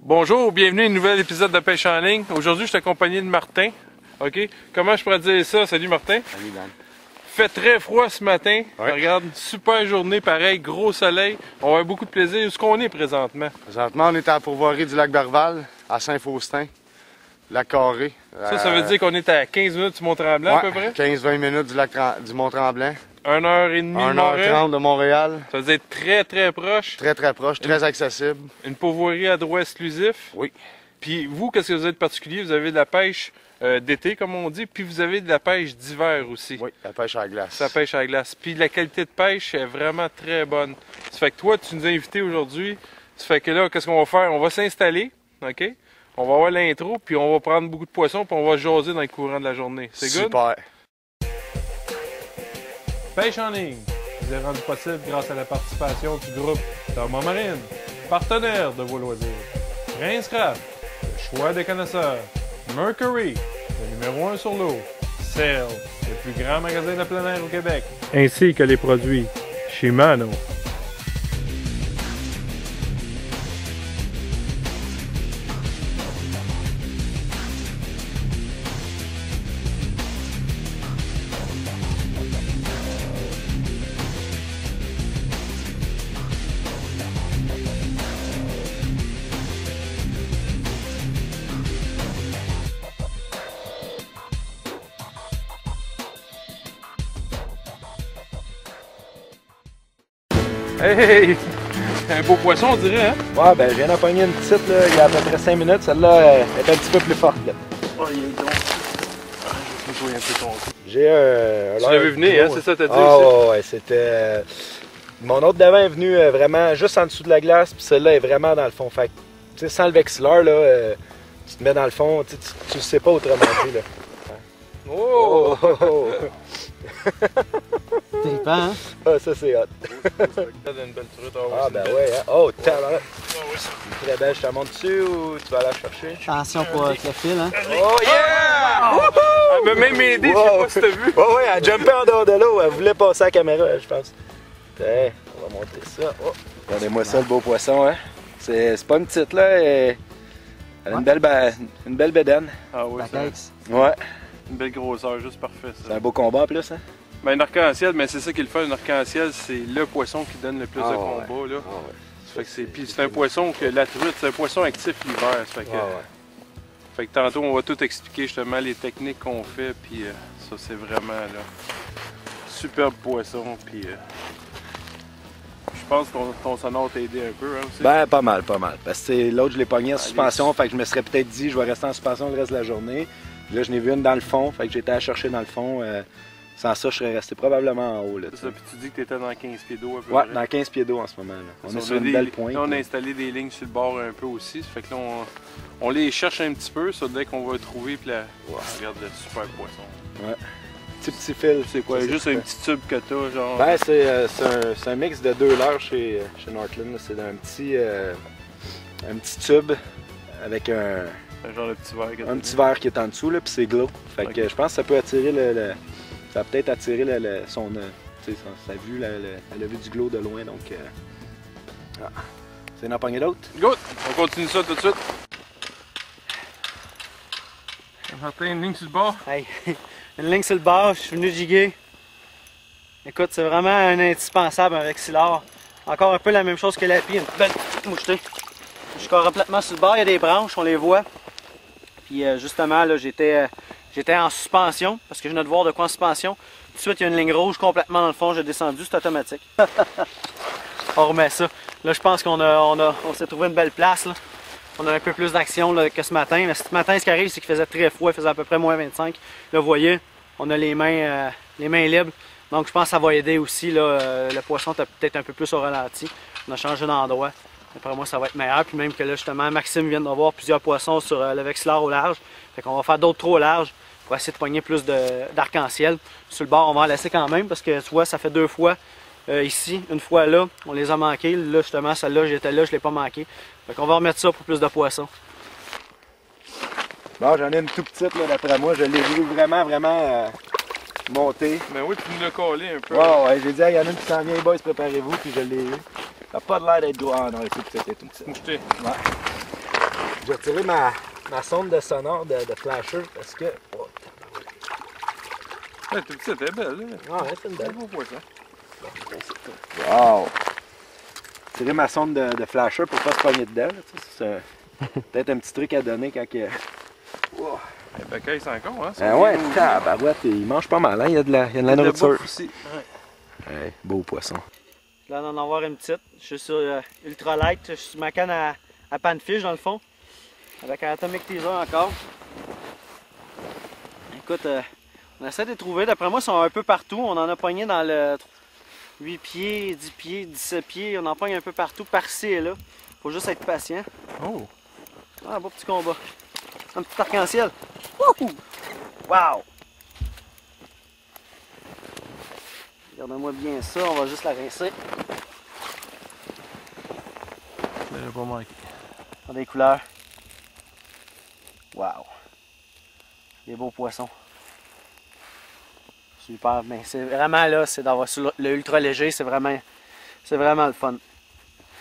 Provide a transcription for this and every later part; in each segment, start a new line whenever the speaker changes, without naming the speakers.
Bonjour, bienvenue à un nouvel épisode de Pêche en ligne. Aujourd'hui, je suis accompagné de Martin. OK? Comment je pourrais dire ça? Salut Martin.
Salut Dan.
Fait très froid ce matin.
Ouais.
Regarde, super journée, pareil, gros soleil. On va avoir beaucoup de plaisir. Où est-ce qu'on est présentement?
Présentement, on est à la pourvoirie du lac d'Arval, à Saint-Faustin, lac Carré.
Ça veut dire qu'on est à 15 minutes du Mont-Tremblant à peu près?
15-20 minutes du Mont-Tremblant.
1h30 de Montréal.
1h30 de Montréal.
Ça veut dire très proche.
Très proche, très accessible.
Une pourvoirie à droit exclusif.
Oui.
Puis vous, qu'est-ce que vous avez de particulier? Vous avez de la pêche d'été, comme on dit, puis vous avez de la pêche d'hiver aussi.
Oui, la pêche à la glace.
La pêche à la glace. Puis la qualité de pêche est vraiment très bonne. Ça fait que toi, tu nous as invités aujourd'hui. Ça fait que là, qu'est-ce qu'on va faire? On va s'installer, OK? On va avoir l'intro, puis on va prendre beaucoup de poissons, puis on va jaser dans le courant de la journée. C'est good?
Super.
Pêche en ligne vous est rendu possible grâce à la participation du groupe Thomas Marine, partenaire de vos loisirs. Prince Craft, le choix des connaisseurs. Mercury, le numéro 1 sur l'eau. Sail, le plus grand magasin de plein air au Québec. Ainsi que les produits Shimano. Hey! Un beau poisson, on dirait, hein?
Ouais, ben je viens d'en pogner une petite, là, il y a à peu près 5 minutes. Celle-là est un petit peu plus forte, là.
Oh, il est donc. Je vais jouer un peu ton.
J'ai un...
Tu l'avais venu, hein? C'est ça, t'as dit
ah,
aussi?
Ouais, c'était... Mon autre d'avant est venu vraiment juste en dessous de la glace, puis celle-là est vraiment dans le fond. Fait que, tu sais, sans le vexilleur, là, tu te mets dans le fond, tu le sais pas autrement dit, là.
Oh!
Trippant, hein?
Ah, ça c'est hot.
Une belle truite,
Ah, ben ouais, hein? Oh, tabarouette! Très belle, je te montre dessus ou tu vas aller la chercher?
Attention pour le fil, hein?
Oh yeah!
Elle m'a même aidé, je sais pas si t'as vu.
Ouais, elle jumpait en dehors de l'eau, elle voulait passer à la caméra, je pense. Tiens, on va montrer ça. Oh. Regardez-moi ça, le beau poisson, hein? C'est pas une petite, là. Elle a une belle bédaine.
Ah oui,
La
c'est
caisse.
Ouais.
une belle grosseur, juste parfait
C'est
ça.
un beau combat en plus, hein?
Ben, un arc-en-ciel, mais c'est ça qui est le fun, un arc-en-ciel, c'est le poisson qui donne le plus de combat, là.
Ah ouais.
Ça fait que puis c'est un poisson que la truite, c'est un poisson actif l'hiver. Ça fait que, fait que tantôt, on va tout expliquer justement les techniques qu'on fait, puis ça, c'est vraiment là. Superbe poisson, puis je pense que ton sonore t'a aidé un peu, hein, aussi.
Ben, pas mal. Parce que l'autre, je l'ai pogné en suspension, fait que je me serais peut-être dit, je vais rester en suspension le reste de la journée. Puis là, je n'ai vu une dans le fond, fait que j'ai été à chercher dans le fond. Sans ça, je serais resté probablement en haut. Là,
c'est ça, puis tu dis que tu étais dans 15 pieds d'eau à peu
ouais,
près.
dans 15 pieds d'eau en ce moment. Là. On est sur
des,
une belle pointe.
là, on a
là.
installé des lignes sur le bord un peu aussi. Ça fait que là, on les cherche un petit peu. Ça, dès qu'on va trouver, puis là, regarde le super poisson.
Ouais. Petit fil.
C'est quoi?
Ça,
Juste un petit tube que t'as, genre.
Ben, c'est un mix de 2 leurres chez Northland. Là. C'est un petit tube avec un
genre de petit verre.
un petit verre qui est en dessous, là, puis c'est glow. Fait que je pense que ça peut attirer ça va peut-être attirer sa vue, elle a vu du glow de loin, donc... C'est n'en pogner d'autres?
Good! On continue ça tout de suite. Martin, une ligne sur le bord.
Hey, une ligne sur le bord, je suis venu jiguer. Écoute, c'est vraiment un indispensable, un vexilleur. Encore un peu la même chose que la pie, une belle petite mouchetée. Je suis complètement sur le bord, il y a des branches, on les voit. Puis justement, là, j'étais en suspension, parce que j'ai notre devoir de quoi en suspension. Tout de suite, il y a une ligne rouge complètement dans le fond, j'ai descendu, c'est automatique. On remet ça. Là, je pense qu'on s'est trouvé une belle place. Là. On a un peu plus d'action que ce matin. Mais ce matin, ce qui arrive, c'est qu'il faisait très froid, il faisait à peu près moins 25. Là, vous voyez, on a les mains libres. Donc, je pense que ça va aider aussi. Là, le poisson est peut-être un peu plus au ralenti. On a changé d'endroit. Après moi, ça va être meilleur. Puis même que là, justement, Maxime vient d'avoir plusieurs poissons sur le vexilleur au large. Fait qu'on va faire d'autres trous au large pour essayer de pogner plus d'arc-en-ciel. Sur le bord, on va en laisser quand même parce que tu vois, ça fait 2 fois ici, une fois là, on les a manqués. Là, justement, celle-là, j'étais là, je ne l'ai pas manqué. Fait qu'on va remettre ça pour plus de poissons.
Bon, j'en ai une tout petite, là, d'après moi. Je l'ai vu vraiment monter.
Ben oui, tu nous l'as collé un peu.
Ouais, j'ai dit, il y en a une qui s'en vient, boys, préparez-vous, puis je l'ai eu. Ça n'a pas de l'air d'être gros. Ah non, elle est tout petite, elle est tout petite.
Moucheté.
Ouais. Je vais tirer ma sonde de sonore de flasher parce que... Oh,
Ouais, t'es petite, elle est belle, là.
ah ouais, c'est une belle.
Beau poisson.
Wow! Tirer ma sonde de flasher pour pas se pogner dedans. C'est peut-être un petit truc à donner quand que... Wow.
Les bécailles, c'est encore, hein?
Ah ouais, tabarouette, il mange pas mal, hein? Il y a de la nourriture.
Aussi. Ouais.
Ouais, beau poisson.
Là, on en avoir une petite. Je suis sur Ultralight. Je suis sur ma canne à panfish dans le fond. Avec un Atomic Teaser encore. Écoute, on essaie de les trouver. D'après moi, ils sont un peu partout. On en a pogné dans le 8 pieds, 10 pieds, 17 pieds. On en pogne un peu partout, par-ci et là. Faut juste être patient.
Oh!
Ah, un beau petit combat. Un petit arc-en-ciel. Wouhou! Wow! Regardez-moi bien ça, on va juste la rincer.
Ça n'a pas manqué.
Dans des couleurs. Wow! Des beaux poissons. Super, mais c'est vraiment là, c'est d'avoir le ultra léger, c'est vraiment le fun.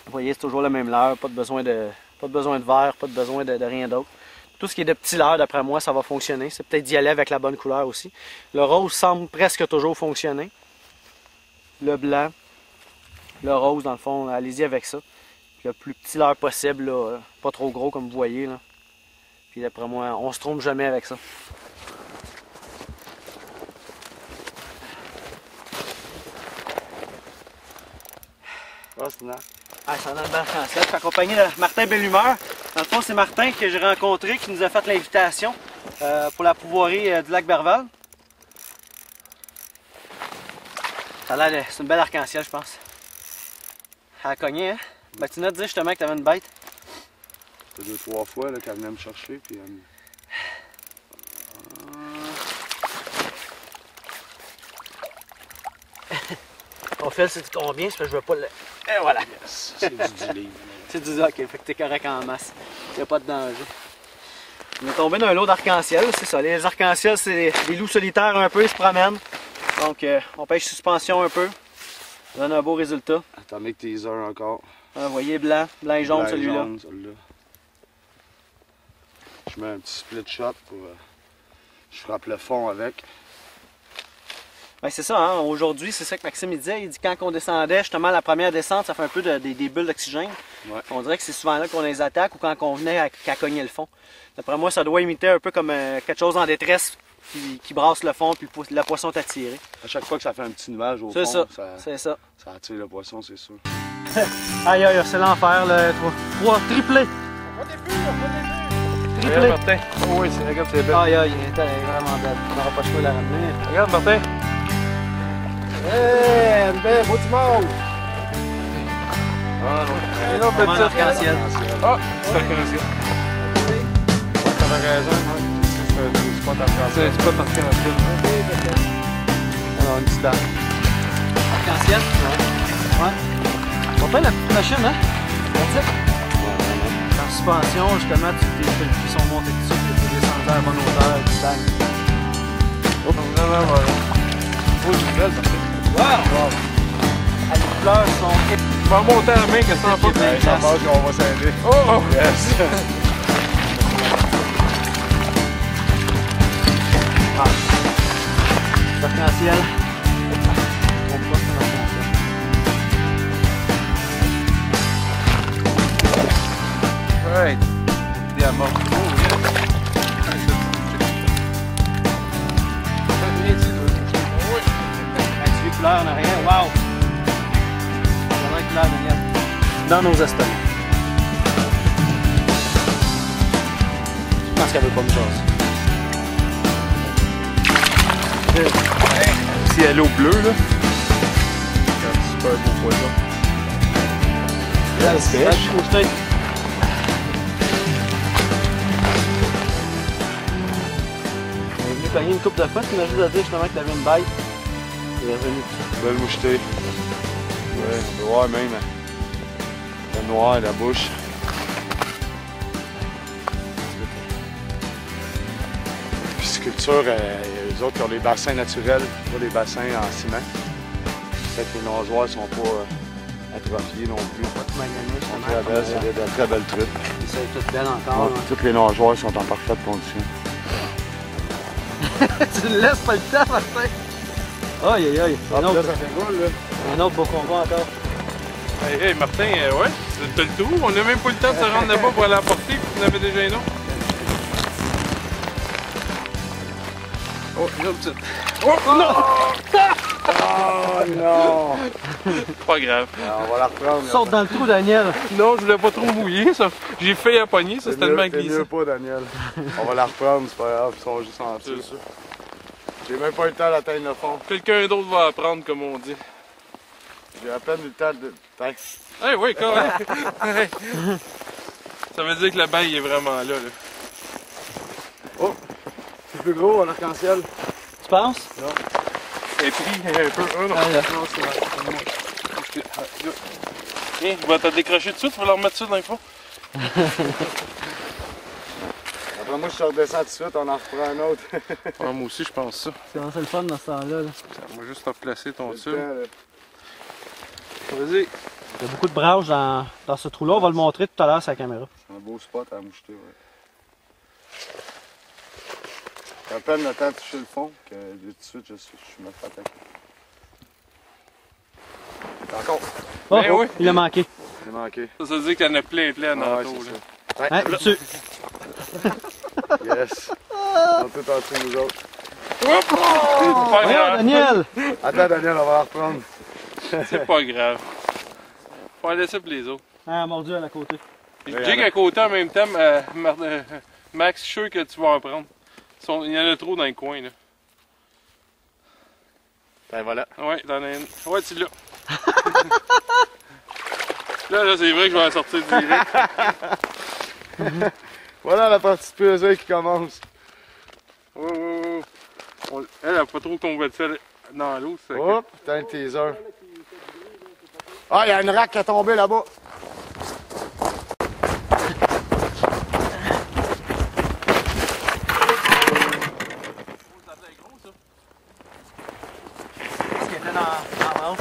Vous voyez, c'est toujours la même leurre, pas de besoin de verre, pas de besoin de rien d'autre. Tout ce qui est de petits leurres, d'après moi, ça va fonctionner. C'est peut-être d'y aller avec la bonne couleur aussi. Le rose semble presque toujours fonctionner. Le blanc, le rose, dans le fond, allez-y avec ça. Puis le plus petit leurre possible, là, pas trop gros comme vous voyez. Là. Puis d'après moi, on se trompe jamais avec ça.
Ah, c'est là.
Ah, ça en a le arc-en-ciel. Je suis accompagné de Martin Bellumeur. Dans le fond, c'est Martin que j'ai rencontré qui nous a fait l'invitation pour la pouvoirie du lac Berval. Ça a l'air, c'est une belle arc-en-ciel, je pense. Elle a cogné, hein? Ben, tu nous as dit justement que tu avais une bête.
Ça fait 2-3 fois qu'elle venait me chercher. Puis,
Ton fil, c'est combien? C'est parce que je veux pas le... Et voilà!
yes, c'est du livre.
C'est du ok, fait que t'es correct en masse. Il n'y a pas de danger. On est tombé dans un lot d'arc-en-ciel, c'est ça. Les arc-en-ciel, c'est des loups solitaires un peu, ils se promènent. Donc, on pêche suspension un peu. Ça donne un beau résultat.
Atomic Teaser encore.
Vous voyez, blanc et jaune celui-là.
Je mets un petit split shot pour. Je frappe le fond avec.
Ben, c'est ça, hein? Aujourd'hui, c'est ça que Maxime il disait. Il dit quand on descendait, justement, la première descente, ça fait un peu des bulles d'oxygène.
Ouais.
On dirait que c'est souvent là qu'on les attaque ou quand on venait qu'à cogner le fond. D'après moi, ça doit imiter un peu comme quelque chose en détresse qui brasse le fond puis le poisson est attiré.
À chaque fois que ça fait un petit nuage au
C'est
fond,
ça, c'est ça.
Ça attire le poisson, c'est sûr.
Aïe aïe, c'est l'enfer, le 3 triplé. Triplé.
Martin. Oh oui, regarde, c'est belle.
Aïe aïe, il est vraiment belle. On n'aura pas le choix de la ramener.
Regarde, Martin.
Hey, une belle, beau du monde!
Ah non.
C'est là,
Petite.
arc-en-ciel.
Ah, c'est arc-en-ciel. Ouais, t'avais raison. C'est pas arc-en-ciel. C'est pas arc-en-ciel.
Alors, une petite arc-en-ciel? Ouais. Pourtant, la petite machine, hein? En suspension, justement, tu fais le frisson monté dessus, tu peux descendre à la bonne hauteur, tu bang.
Oh, vraiment, voilà. Oh, c'est une belle, Martin.
Wow! Les couleurs sont
Tu vas monter à la main, qu'est-ce que t'en fais?
Ça marche qu'on va s'aider.
Oh!
Yes!
arc-en-ciel. On peut pas faire un
Right. Diamant. Oh,
Tu les couleurs en arrière, wow! Vraiment une couleur de miel. Dans nos estomacs. Je pense qu'elle veut pas me jaser.
Ciel au bleu, là. C'est un super beau poisson.
Belle pêche.
On est venu pogner une coupe de fois, tu m'as juste à dire justement que tu avais une bête. Il est revenu.
Belle mouchetée. Ouais, on peut voir même le noir et la bouche. Pisciculture, les autres qui ont des bassins naturels, pas des bassins en ciment. Fait que les nageoires sont pas atrophiées non plus.
Pas de maganer,
Très belle, c'est des très belles truites.
Ça est toute belle encore.
Ouais, toutes les nageoires sont en parfaite condition.
Tu ne laisses pas le temps, Martin. Aïe aïe aïe.
Ah, là, ça fait gros, là.
Un autre beau combat encore.
Hey, Martin, ouais, t'as le tour. On n'a même pas le temps de se rendre là-bas pour aller l'emporter, puis tu en avais déjà un autre. Oh, une autre petite. Oh, non!
Oh non!
Pas grave.
On va la reprendre.
Saute dans le trou, Daniel.
Non, je voulais pas trop mouiller, ça. J'ai failli à pogner, ça, c'est tellement glissant.
C'est mieux pas, Daniel. On va la reprendre, c'est pas grave, ils sont juste en dessous. J'ai même pas eu le temps d'atteindre le fond.
Quelqu'un d'autre va apprendre, comme on dit.
J'ai à peine eu le temps de...
Eh oui, quand même. Ça veut dire que le bail est vraiment là.
Oh! C'est plus gros, un arc-en-ciel.
Tu penses?
Non.
Et puis, un peu. Oh non.
Ah, là.
Non, c'est moi.
Tiens, je vais te décrocher tout de suite, tu vas leur mettre ça dans le fond.
Après moi, je redescends tout de suite, on en reprend un autre.
Ah, moi aussi, je pense ça.
C'est vraiment ça le fun dans ce temps-là. Là.
On va juste replacer ton
C'est
tube.
le temps, là.
Vas-y.
Il y a beaucoup de branches dans ce trou-là. On va le montrer tout à l'heure sur la caméra.
C'est un beau spot à moucheter, ouais. J'ai à peine le temps de toucher le fond que tout de suite, je me fais attaquer. Encore!
Oh,
Ben
oh,
oui.
il a manqué.
J'ai manqué.
Ça veut dire qu'il y en a plein en
Ah, ouais,
entour.
c'est
Là.
ça.
Hein, dessus.
Yes! On est tout en dessous, nous autres.
Hop! C'est pas
Voyons,
grave.
Daniel!
Attends, Daniel, on va la reprendre.
C'est pas grave. On va laisser pour les autres.
Ah, mordu à la côté.
Jake à côté en même temps, Max, je suis sûr que tu vas en prendre. Il y en a trop dans le coin. Là.
Ben voilà.
Ouais, t'en as une. Ouais, tu l'as. Là, c'est vrai que je vais en sortir direct.
Voilà la partie de pesée qui commence.
Oh. Elle a pas trop tombé de sel dans l'eau.
Hop, t'as un teaser. Ah, il y a une raque qui a tombé là-bas.
Qu'est-ce qu'il était dans l'eau?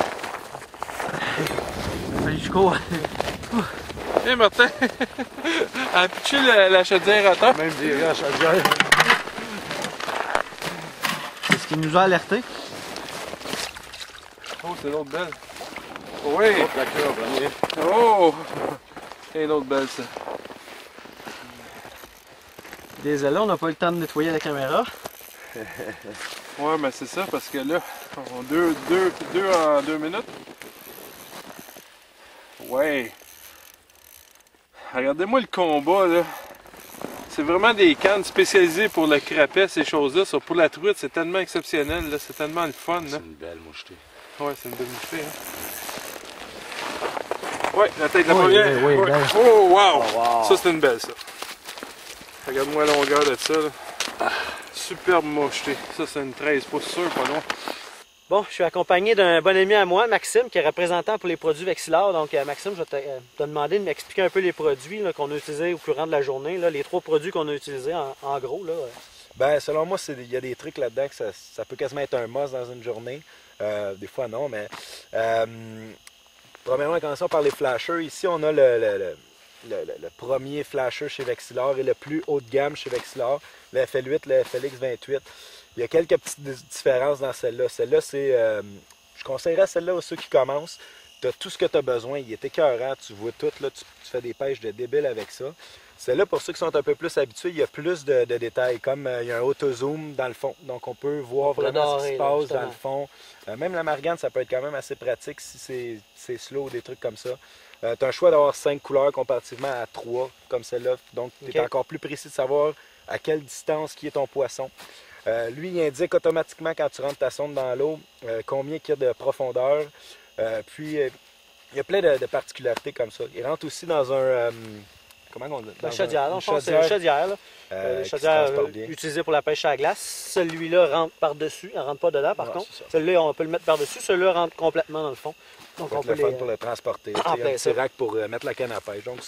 Je cours.
Hé Martin, elle a pitché la chaudière à terre.
Même viré à chaudière.
C'est ce qui nous a alertés.
Oh, c'est l'autre belle. Oui.
Hop, la queue en premier.
Oh! Et une autre belle, ça.
Désolé, on n'a pas eu le temps de nettoyer la caméra.
Ouais, mais c'est ça, parce que là, on a deux en 2 minutes. Ouais. Regardez-moi le combat, là. C'est vraiment des cannes spécialisées pour le crapet, ces choses-là. Ça, pour la truite, c'est tellement exceptionnel, là. C'est tellement le fun, là.
C'est une belle mouchetée.
Ouais, c'est une belle mouchetée, hein. Ouais, la tête de la
Oui,
première.
oui, oui,
Ouais.
belle.
Oh, wow!
Oh, wow.
Ça, c'est une belle, ça. Regarde-moi la longueur de ça, là. Superbe mouchetée. Ça, c'est une 13 pouces sûr, pas loin.
Bon, je suis accompagné d'un bon ami à moi, Maxime, qui est représentant pour les produits Vexilor. Donc, Maxime, je vais te demander de m'expliquer un peu les produits qu'on a utilisés au courant de la journée. Là, les 3 produits qu'on a utilisés en gros. Là.
Ben, selon moi, il y a des trucs là-dedans que ça peut quasiment être un must dans une journée. Des fois, non, mais... premièrement, commençons par les flashers. Ici, on a le premier flasher chez Vexilor et le plus haut de gamme chez Vexilor, le FL8, le FLX28. Il y a quelques petites différences dans celle-là. Celle-là, c'est... je conseillerais celle-là aux ceux qui commencent. Tu as tout ce que tu as besoin. Il est écœurant. Tu vois tout. Là, tu fais des pêches de débile avec ça. Celle-là, pour ceux qui sont un peu plus habitués, il y a plus de détails. Comme il y a un auto-zoom dans le fond. Donc, on peut voir vraiment ce qui se passe dans le fond. Même la margane, ça peut être quand même assez pratique si c'est slow, des trucs comme ça. Tu as un choix d'avoir 5 couleurs comparativement à 3 comme celle-là. Donc, tu es encore plus précis de savoir à quelle distance qui est ton poisson. Lui, il indique automatiquement quand tu rentres ta sonde dans l'eau combien il y a de profondeur. Puis, il y a plein de particularités comme ça. Il rentre aussi dans un... comment on dit?
La chaudière, dans le fond, c'est une chaudière. Une chaudière utilisée pour la pêche à la glace. Celui-là rentre par-dessus. Elle ne rentre pas dedans, par contre. Celui-là, on peut le mettre par-dessus. Celui-là rentre complètement dans le fond. Donc, on peut
le fun pour le transporter. Il y a un petit rack pour mettre la canne à pêche. Donc,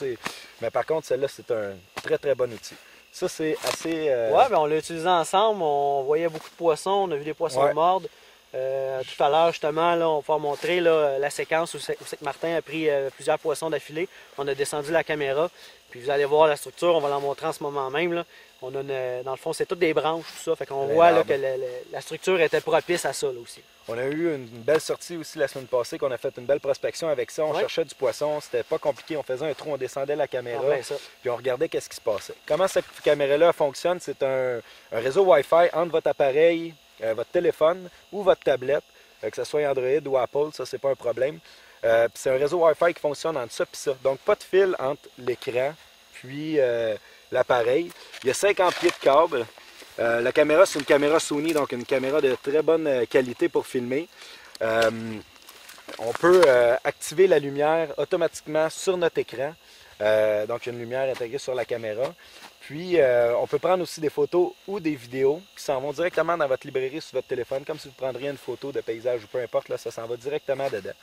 mais par contre, celle-là, c'est un très, très bon outil. Ça, c'est assez...
Ouais, mais on l'a utilisé ensemble. On voyait beaucoup de poissons. On a vu des poissons mordre. Tout à l'heure, justement, là, on va pouvoir montrer là, la séquence où c'est que Martin a pris plusieurs poissons d'affilée. On a descendu la caméra, puis vous allez voir la structure, on va la montrer en ce moment même. Là. On a dans le fond, c'est toutes des branches, tout ça. Fait qu'on voit là, que la structure était propice à ça là, aussi.
On a eu une belle sortie aussi la semaine passée, qu'on a fait une belle prospection avec ça. On cherchait du poisson, c'était pas compliqué. On faisait un trou, on descendait la caméra, puis on regardait qu'est-ce qui se passait. Comment cette caméra-là fonctionne? C'est un réseau Wi-Fi entre votre appareil, votre téléphone ou votre tablette, que ce soit Android ou Apple, ça c'est pas un problème. C'est un réseau Wi-Fi qui fonctionne entre ça et ça. Donc pas de fil entre l'écran puis l'appareil. Il y a 50 pieds de câble. La caméra, c'est une caméra Sony, donc une caméra de très bonne qualité pour filmer. On peut activer la lumière automatiquement sur notre écran. Donc, il y a une lumière intégrée sur la caméra. Puis, on peut prendre aussi des photos ou des vidéos qui s'en vont directement dans votre librairie sur votre téléphone, comme si vous prendriez une photo de paysage ou peu importe, là, ça s'en va directement dedans.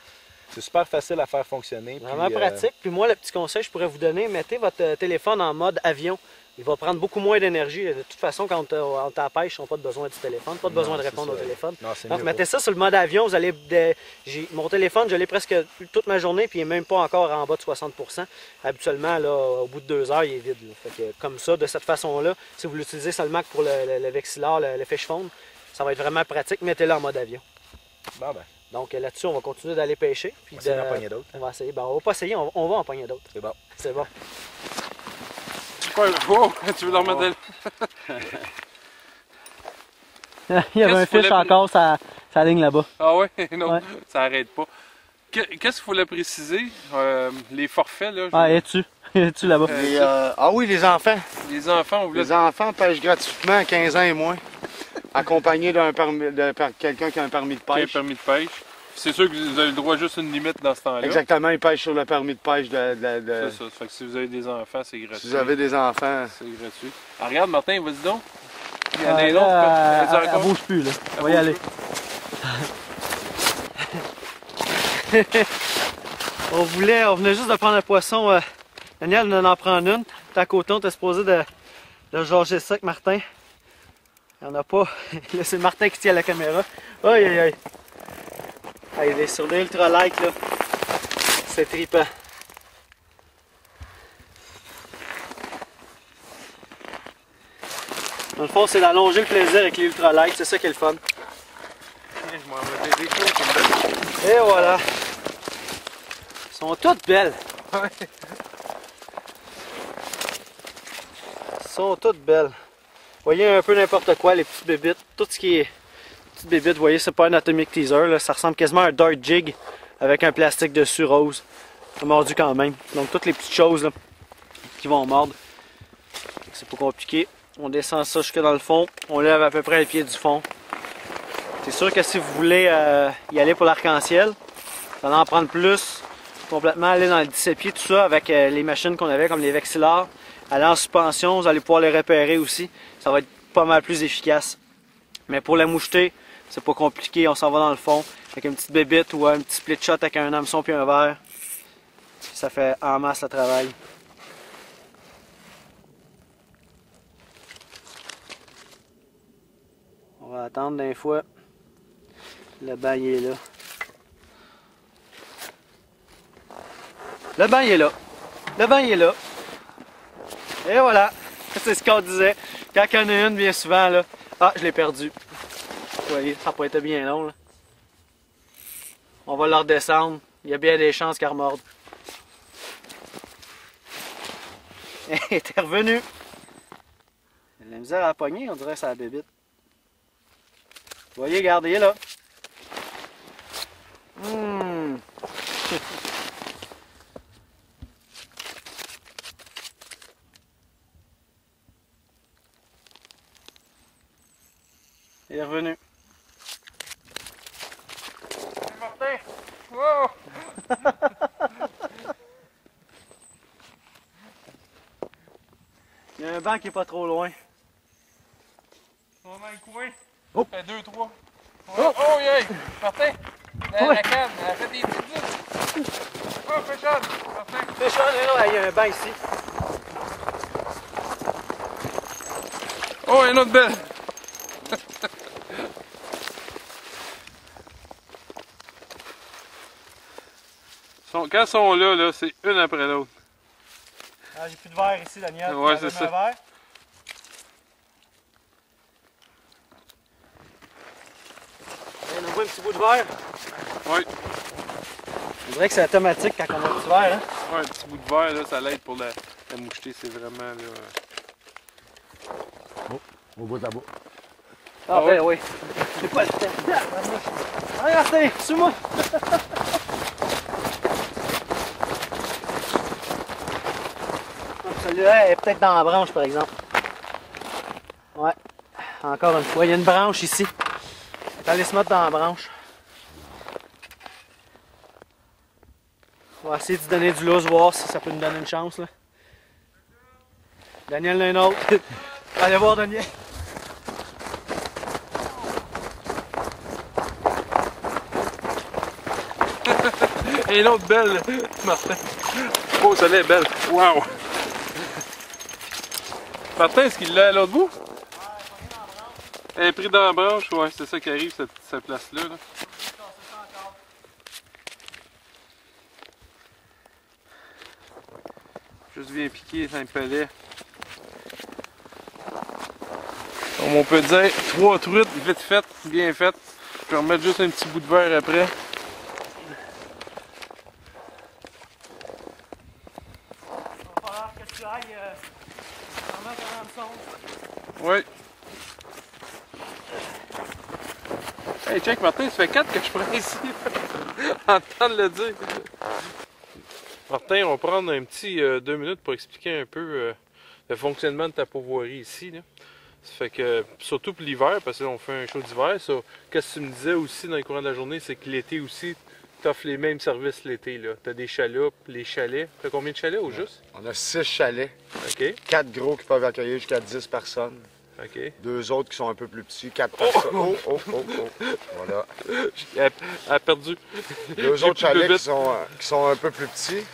C'est super facile à faire fonctionner.
Vraiment pratique. Puis moi, le petit conseil que je pourrais vous donner, mettez votre téléphone en mode avion. Il va prendre beaucoup moins d'énergie. De toute façon, quand on est à la pêche, on n'a pas besoin du téléphone, pas besoin de répondre au téléphone.
Non,
donc, mettez ça sur le mode avion. Vous allez, mon téléphone, je l'ai presque toute ma journée, puis il n'est même pas encore en bas de 60%. Habituellement, là, au bout de 2 heures, il est vide. Là. Fait que, comme ça, de cette façon-là, si vous l'utilisez seulement pour le vexillard, le fish phone, ça va être vraiment pratique. Mettez-le en mode avion.
Bon, ben.
Donc là-dessus, on va continuer d'aller pêcher. Puis
on va essayer d'en pogner d'autres.
On va essayer. Ben, on va pas essayer, on va en pogner d'autres.
C'est bon.
C'est bon.
Oh, tu veux leur mettre
Il y avait un fish encore, ça ligne là-bas.
Ah ouais? Non, ça arrête pas. Qu'est-ce qu'il fallait préciser? Les forfaits, là?
Ah, es-tu là-bas?
Ah oui, les enfants.
Les enfants, on voulait...
Les enfants pêchent gratuitement à 15 ans et moins, accompagnés de quelqu'un qui a un permis de pêche.
Qui a un permis de pêche. C'est sûr que vous avez le droit juste à une limite dans ce temps-là.
Exactement, ils pêchent sur le permis de pêche
C'est ça. Fait que si vous avez des enfants, c'est gratuit.
Si vous avez des enfants...
C'est gratuit. Ah, regarde, Martin, vas-y donc. Il y en a
un
autre.
Elle bouge plus, là. On va y aller. on venait juste de prendre un poisson. Daniel venait d'en prendre une. T'es à côté, on était supposé de jager ça avec Martin. Il n'y en a pas. Là, c'est Martin qui tient la caméra. Aïe, aïe, aïe. Ah, il est sur des ultralight, là. C'est trippant. Dans le fond, c'est d'allonger le plaisir avec les ultralight. C'est ça qui est le fun.
Je m'en vais des choses comme
et voilà. Elles sont toutes belles.
Ouais.
Elles sont toutes belles. Vous voyez un peu n'importe quoi, les petites bébites. Tout ce qui est petites bébites, vous voyez, c'est pas un atomic teaser. Là. Ça ressemble quasiment à un dart jig avec un plastique dessus rose. Ça a mordu quand même. Donc toutes les petites choses là, qui vont mordre. C'est pas compliqué. On descend ça jusque dans le fond. On lève à peu près le pied du fond. C'est sûr que si vous voulez y aller pour l'arc-en-ciel, vous allez en prendre plus. Complètement aller dans le 17 pieds, tout ça, avec les machines qu'on avait, comme les vexillards. Aller en suspension, vous allez pouvoir les repérer aussi. Ça va être pas mal plus efficace. Mais pour la moucheter, c'est pas compliqué. On s'en va dans le fond avec une petite bébite ou un petit split shot avec un hameçon puis un verre. Ça fait en masse le travail. On va attendre d'un fois. Le banc il est là. Le banc il est là. Le banc il est là. Et voilà. C'est ce qu'on disait. Quand il y en a une, bien souvent, là. Ah, je l'ai perdu. Vous voyez, ça n'a pas été bien long, là. On va la redescendre. Il y a bien des chances qu'elle remorde. Elle était revenue. Elle a la misère à la poignée, on dirait que c'est la bébite. Vous voyez, regardez, il est là. Il est revenu.
C'est Martin! Wow!
Il y a un banc qui est pas trop loin.
On a un coin.
Oh!
Ça fait 2, 3. Oh, yeah! Martin! La canne, elle a fait des petites. Oh, Féchon! Martin!
Féchon, là, il y a un banc ici.
Oh, une autre belle! Quand ils sont là, c'est une après l'autre.
Ah, j'ai plus de verre ici, Daniel.
Ouais, c'est ça.
Un verre. On envoie un petit bout de verre.
Oui.
On dirait que c'est automatique quand on a un petit verre. Hein?
Ouais, un petit bout de verre, là, ça l'aide pour la moucheter. C'est vraiment là.
Au bout de la boue.
Ah, ben oui. J'ai pas le temps. Regardez, suis-moi. Celui-là est peut-être dans la branche, par exemple. Ouais. Encore une fois, il y a une branche ici. On va aller se mettre dans la branche. On va essayer de donner du loose, voir si ça peut nous donner une chance. Là. Daniel, l'un autre. Allez voir Daniel.
Et une autre belle, Martin. Oh, celle-là est belle. Wow! Martin, est-ce qu'il l'a à l'autre bout? Elle est prise dans la branche, ouais, c'est ça qui arrive, cette place-là. Là. Juste bien piqué dans le palais. Comme on peut dire, 3 truites vite faites, bien faites. Je vais remettre juste un petit bout de verre après. Oui. Hey, check Martin, ça fait 4 que je prends ici. Entendre le dire. Martin, on va prendre un petit 2 minutes pour expliquer un peu le fonctionnement de ta pourvoirie ici. Là. Ça fait que, surtout pour l'hiver, parce que là, on fait un show d'hiver, qu'est-ce que tu me disais aussi dans le courant de la journée, c'est que l'été aussi, tu offres les mêmes services l'été. Tu as des chaloupes, les chalets. Tu as combien de chalets au juste?
On a 6 chalets.
OK.
4 gros qui peuvent accueillir jusqu'à 10 personnes.
OK.
2 autres qui sont un peu plus petits, 4 personnes. Oh. Voilà.
Elle a perdu.
2 autres chalets qui sont un peu plus petits.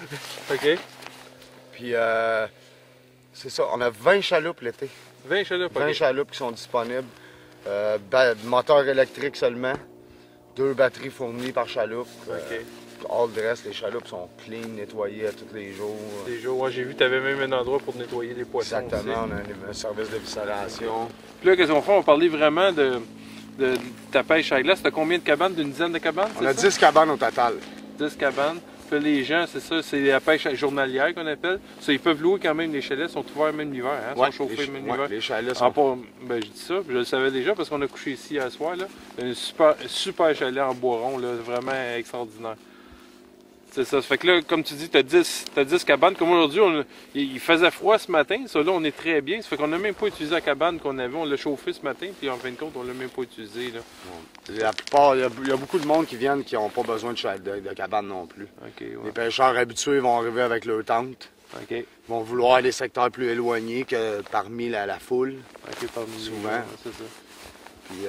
OK.
Puis, c'est ça, on a 20 chaloupes l'été.
20 chaloupes,
20 chaloupes qui sont disponibles. Moteur électrique seulement. 2 batteries fournies par chaloupe.
OK.
All the rest, les chaloupes sont clean, nettoyées à tous les jours.
Les jours, ouais, j'ai vu que tu avais même un endroit pour nettoyer les poissons.
Exactement,
aussi.
on a un service de viscération.
Puis là, qu'est-ce qu'on fait? On va parler vraiment de ta pêche à glace. Tu as combien de cabanes? D'une dizaine de cabanes?
On a 10 cabanes au total.
10 cabanes. Puis là, les gens, c'est ça, c'est la pêche journalière qu'on appelle. Ça, ils peuvent louer quand même, les chalets sont ouverts même l'hiver, hein? Ils sont chauffés même l'hiver.
Les chalets sont...
Ben, je dis ça, je le savais déjà parce qu'on a couché ici hier soir. Là. Un super chalet en bois rond, là, vraiment extraordinaire. C'est ça. Ça fait que là, comme tu dis, t'as 10 cabanes. Comme aujourd'hui, il faisait froid ce matin. Ça, là, on est très bien. Ça fait qu'on n'a même pas utilisé la cabane qu'on avait. On l'a chauffé ce matin, puis en fin de compte, on l'a même pas utilisé. Là.
La plupart, il y a beaucoup de monde qui viennent qui n'ont pas besoin de cabane non plus.
Okay, ouais.
Les pêcheurs habitués vont arriver avec leur tente.
Okay.
Ils vont vouloir des secteurs plus éloignés que parmi la foule.
Okay, parmi
souvent.
Ouais, c'est ça.
Puis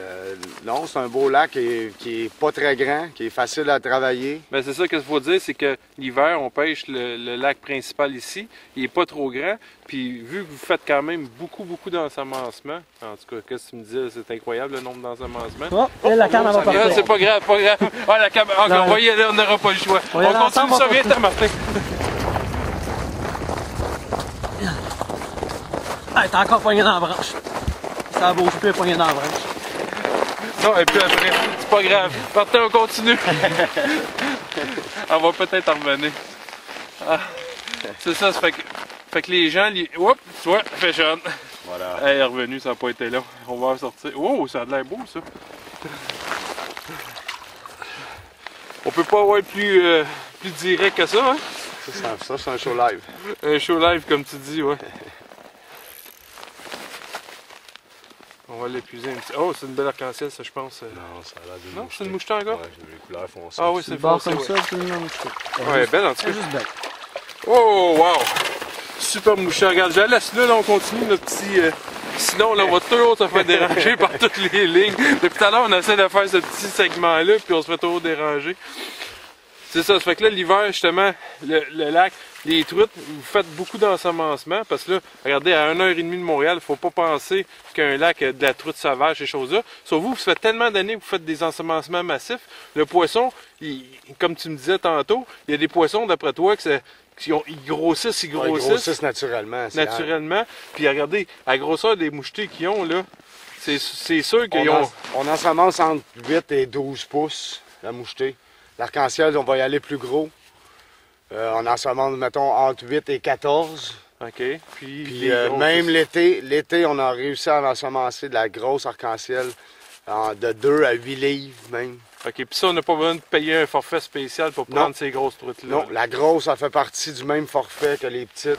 non, c'est un beau lac qui est pas très grand, qui est facile à travailler.
Ben c'est ça qu'il faut dire, c'est que l'hiver, on pêche le lac principal ici. Il est pas trop grand. Puis vu que vous faites quand même beaucoup d'ensemencements, en tout cas, qu'est-ce que tu me disais, c'est incroyable le nombre d'ensemencements.
Oh, la cam, elle va partir.
C'est pas grave, pas grave. Ah, la cam, encore, on va y aller, on n'aura pas le choix. On continue ça, viens, Martin.
Ah, t'es encore poigné dans la branche. Ça bouge plus, poigné dans la branche.
Non, et puis après, c'est pas grave. Martin, on continue. On va peut-être en revenir. Ah, c'est ça, ça fait que les gens, oups, tu vois, fait jeune.
Voilà.
Elle est revenue, ça n'a pas été là. On va sortir. Oh, ça a l'air beau, ça. On peut pas avoir plus direct que ça, hein?
Ça, c'est un show live.
Un show live, comme tu dis, ouais. On va l'épuiser un petit. Oh, c'est une belle arc-en-ciel, ça, je pense.
Non, ça a l'air d'une
Non, c'est une moucheté encore?
Ouais, j'ai les couleurs foncées.
Ah oui, c'est foncé,
comme ça,
ouais.
c'est une moucheté.
Ouais, belle en tout cas.
C'est juste belle.
Oh, wow! Super mouché. Regarde, je la laisse là, on continue notre petit... Sinon, là, on va toujours se faire déranger par toutes les lignes. Depuis tout à l'heure, on essaie de faire ce petit segment-là, puis on se fait toujours déranger. C'est ça, ça fait que là, l'hiver, justement, le lac, les truites, vous faites beaucoup d'ensemencement, parce que là, regardez, à 1h30 de Montréal, il ne faut pas penser qu'un lac a de la truite sauvage, ces choses-là. Sauf vous, ça fait tellement d'années que vous faites des ensemencements massifs. Le poisson, comme tu me disais tantôt, il y a des poissons, d'après toi, ils grossissent,
Ils grossissent naturellement.
Naturellement. Puis regardez, à la grosseur des mouchetés qu'ils ont, là, c'est sûr qu'ils ont...
On ensemence entre 8 et 12 pouces, la mouchetée. L'arc-en-ciel, on va y aller plus gros. On ensemence, mettons, entre 8 et 14.
OK. Puis
même l'été, on a réussi à ensemencer de la grosse arc-en-ciel de 2 à 8 livres même.
OK, puis ça, on n'a pas besoin de payer un forfait spécial pour prendre ces grosses truites-là.
Non, la grosse, ça fait partie du même forfait que les petites.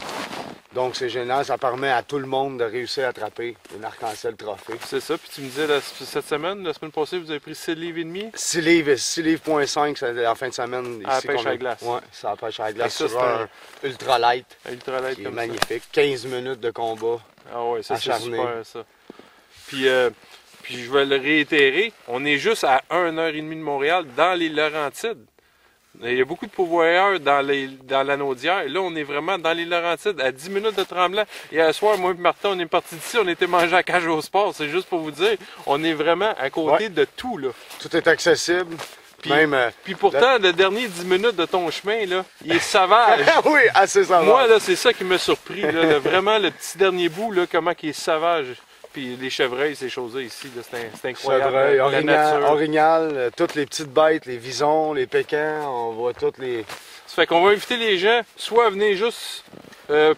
Donc c'est génial, ça permet à tout le monde de réussir à attraper une arc-en-ciel trophée.
C'est ça, puis tu me disais cette semaine, la semaine passée, vous avez pris 6 livres et demi?
6 livres, 6 livres.5 en fin de semaine.
À la pêche à la glace.
Oui, c'est à la pêche à la glace
ça,
sur un ultralight.
Un ultralight
Qui est
comme
magnifique. 15 minutes de combat.
Ah ouais, ça c'est
acharné.
super ça. Puis je vais le réitérer, on est juste à 1h30 de Montréal, dans les Laurentides. Il y a beaucoup de pourvoyeurs dans la Naudière. Là, on est vraiment dans les Laurentides, à 10 minutes de Tremblant. Hier soir, moi et Martin, on est partis d'ici, on était mangé à Cage au Sport. C'est juste pour vous dire, on est vraiment à côté de tout, là.
Tout est accessible.
Puis pourtant, le dernier 10 minutes de ton chemin, là, il est sauvage.
Oui, assez sauvage.
Moi, là, c'est ça qui m'a surpris. Là, vraiment, le petit dernier bout, là, comment il est sauvage. Puis les chevreuils, ces choses-là ici, c'est incroyable.
Chevreuil, orignal, toutes les petites bêtes, les visons, les pécans, on voit toutes les...
Ça fait qu'on va inviter les gens, soit à venir juste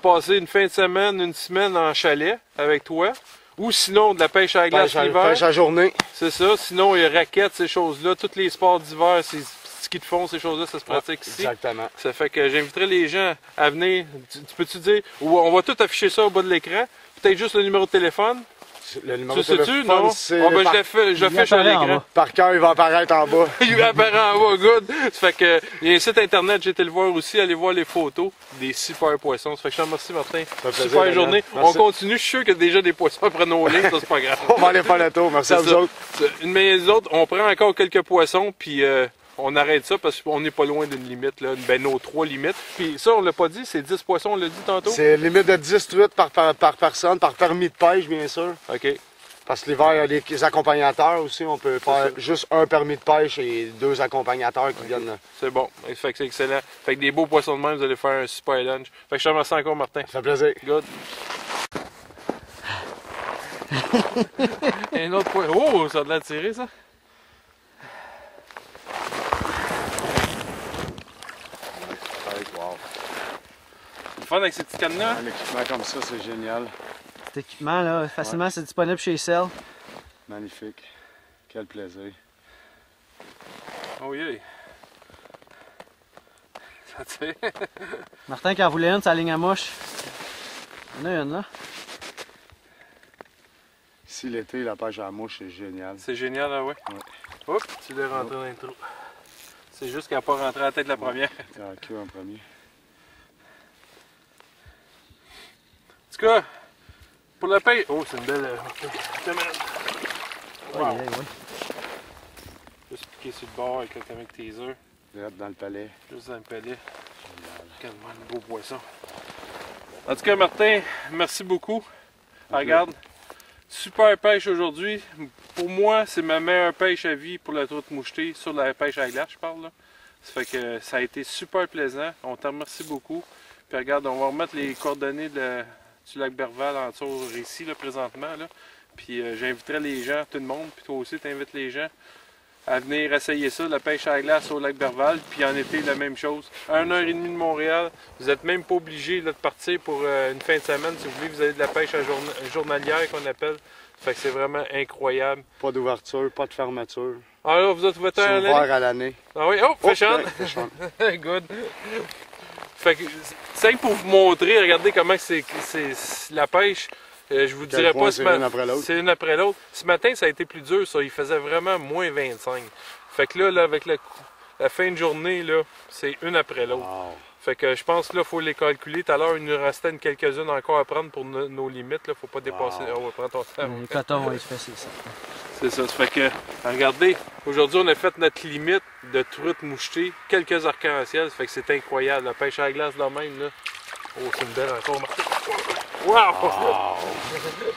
passer une fin de semaine, une semaine en chalet avec toi, ou sinon de la pêche à la glace l'hiver.
Pêche à journée.
C'est ça. Sinon, il y a raquettes, ces choses-là, tous les sports d'hiver, ces skis de fond, ces choses-là, ça se pratique ici.
Exactement.
Ça fait que j'inviterai les gens à venir. Tu peux-tu dire, ou on va tout afficher ça au bas de l'écran, peut-être juste le numéro de téléphone.
Le numéro de
téléphone, non? Je le fais sur l'écran.
Par cœur, il va apparaître en bas.
Il va apparaître en bas, good. Ça fait que, il y a un site internet, j'ai été le voir aussi, allez voir les photos des super poissons. Ça fait que je te remercie, Martin. Super journée. On continue, je suis sûr qu'il y a déjà des poissons après nos lignes, ça c'est pas grave.
On va aller faire le tour, merci à vous autres.
Mais les autres, on prend encore quelques poissons, puis on arrête ça parce qu'on n'est pas loin d'une limite, là, nos 3 limites. Puis ça, on l'a pas dit, c'est 10 poissons, on l'a dit tantôt?
C'est limite de 10 truites par personne, par permis de pêche, bien sûr.
OK.
Parce que l'hiver, il y a les accompagnateurs aussi. On peut faire juste un permis de pêche et 2 accompagnateurs qui viennent.
C'est bon. Fait que c'est excellent. Fait que des beaux poissons de même, vous allez faire un super lunch. Fait que je te remercie encore, Martin.
Ça fait plaisir.
Good. Un autre poisson. Oh, ça a de la tirer, ça.
Wow.
Le fun avec ces petites cannes-là.
Un équipement comme ça, c'est génial.
Cet équipement là, facilement c'est disponible chez Cell.
Magnifique. Quel plaisir.
Oh yeah. Ça tire.
Martin qui en voulait une, sa ligne à mouche. Il y en a une là.
Ici l'été, la pêche à la mouche, c'est génial.
C'est génial, là, ouais. Oups, tu l'as rentré dans le trou. C'est juste qu'elle n'a pas rentré à la tête la première.
Il a la queue en premier.
En tout cas, pour la pêche. Oh, c'est une belle. Wow. Juste piquer sur le bord avec tes œufs.
Direct dans le palais.
Juste dans le palais. Quellement un beau poisson. En tout cas, Martin, merci beaucoup. Regarde, super pêche aujourd'hui. Pour moi, c'est ma meilleure pêche à vie pour la truite mouchetée, sur la pêche à la glace, je parle là. Ça fait que ça a été super plaisant. On t'en remercie beaucoup. Puis regarde, on va remettre les coordonnées du lac Berval en dessous ici, là, présentement. Là. Puis j'inviterai les gens, tout le monde, puis toi aussi, t'invites les gens à venir essayer ça, la pêche à la glace au lac Berval. Puis en été, la même chose. 1h30 de Montréal. Vous n'êtes même pas obligé là, de partir pour une fin de semaine. Si vous voulez, vous avez de la pêche journalière qu'on appelle. Fait que c'est vraiment incroyable.
Pas d'ouverture, pas de fermeture.
Ah là, vous êtes ouvert
à l'année? Ouvert à l'année.
Ah oui, oh, fashion! Good. Fait que, c'est pour vous montrer, regardez comment c'est la pêche. Je vous dirais pas, c'est une après l'autre. Ce matin, ça a été plus dur, ça. Il faisait vraiment moins 25. Fait que là avec la fin de journée, là, c'est une après l'autre. Wow. Fait que je pense que là, il faut les calculer. Tout à l'heure, il nous restait quelques-unes encore à prendre pour nos limites. Il ne faut pas dépasser.
Wow.
On va prendre ton temps.
Le coton, oui, c'est facile ça.
C'est ça, ça fait que, regardez, aujourd'hui on a fait notre limite de truites mouchetées, quelques arcs-en-ciel, ça fait que c'est incroyable, la pêche à la glace de même, là. Oh, c'est une belle encore, Martin. Wow!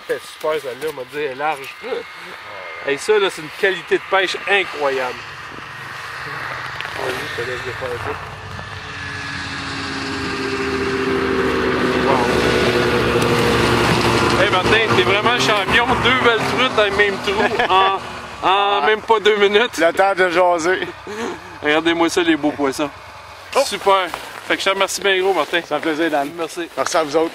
C'est super celle-là, on m'a dit, elle est large. Et ça, là, c'est une qualité de pêche incroyable. Vas-y, je te laisse de faire ça. Wow! Hey Martin, t'es vraiment champion, 2 belles truites dans le même trou en même pas 2 minutes.
Le temps de jaser.
Regardez-moi ça, les beaux poissons. Super! Fait que je te remercie bien gros, Martin.
Ça fait plaisir, Dan.
Merci.
Merci à vous autres.